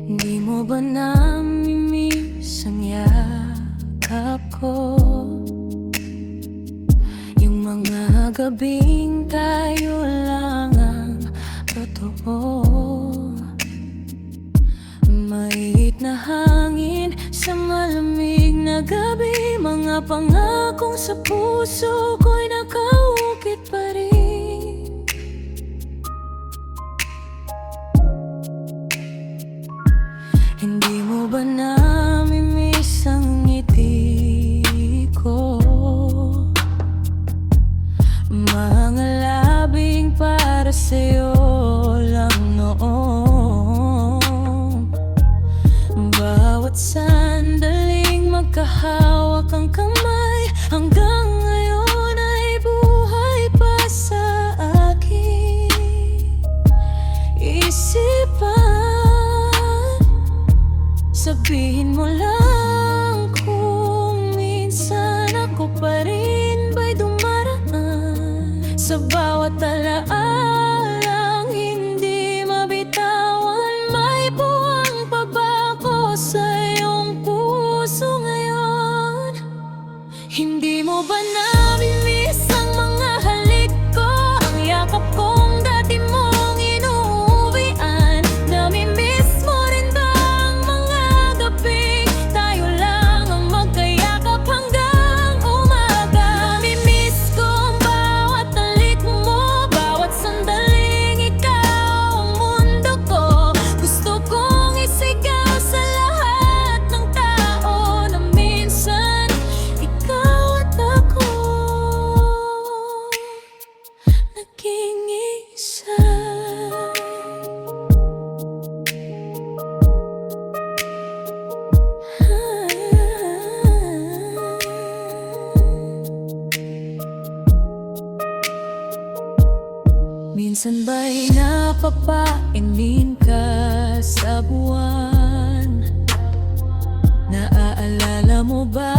Di mo ba namimiss ang yakap ko? Yung mga gabing tayo lang ang totoo. Maiit na hangin sa malamig na gabi, mga pangakong sa puso ko'y nakaukit pa rin. Hindi mo ba namimiss ang ngiti ko? Mga labing para sa'yo lang noon. Bawat sandaling magkahawak ang kamay, hanggang ngayon ay buhay pa sa aking isipan. Sabihin mo lang kung minsan ako pa rin ba'y dumaraan sa bawat alaalang hindi mabitawan. May buwang pa ba ako sa iyong puso ngayon? Hindi mo ba namimiss ang mga halik ko, ang yakap kong dati mong inuuwian? Namimiss mo rin ba ang mga gabing tayo lang ang magkayakap hanggang umaga? Namimiss ko ang bawat halik mo, bawat sandaling ikaw ang mundo ko. Gusto kong isigaw sa lahat ng tao na minsan ikaw at ako naging isa. Minsan ba'y napapainin ka sa buwan? Naaalala mo ba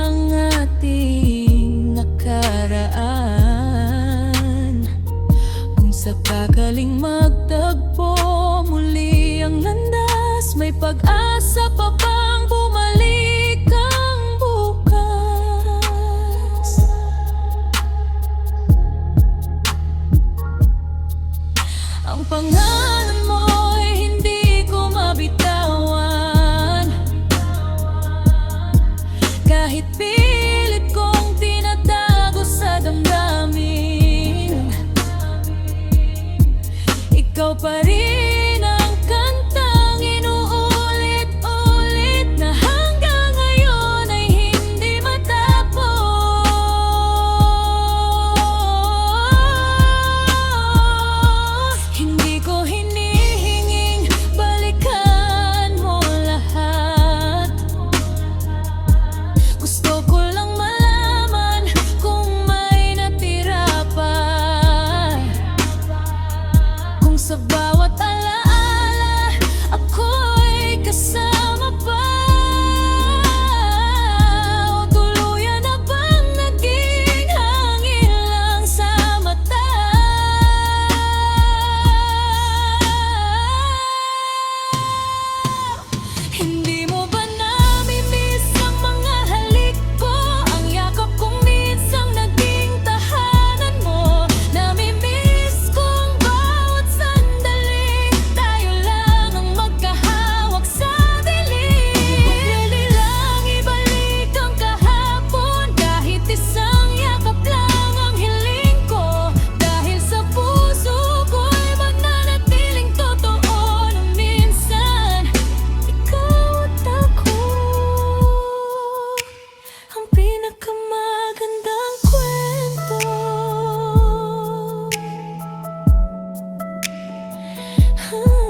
ang ating nakaraan? Kung sakaling magtagpo muli ang landas, may pag-asa pa bang bumalik ang bukas? Ang pangalan mo'y hindi ko mabitawan, kahit pilit kong tinatago sa damdamin. Ikaw pa rin ang kantang inuulit-ulit na hanggang ngayon ay hindi matapos. Hindi ko hinihinging balikan mo lahat. Gusto ko lang malaman kung may natira pa, kung sa bawat alaala ako'y kasama pa, o tuluyan na bang naging hangin lang sa mata. Hindi mo ba namimiss ang mga halik ko, ang yakap kong minsang naging tahanan mo? Namimiss kong bawat sandaling tayo lang ang magkahawak sa dilim. Pwede lang ibalik ang kahapon, kahit isang yakap lang ang hiling ko. Dahil sa puso ko'y mananatiling totoo na minsan ikaw at ako ang pinakamagandang kwento. Ah.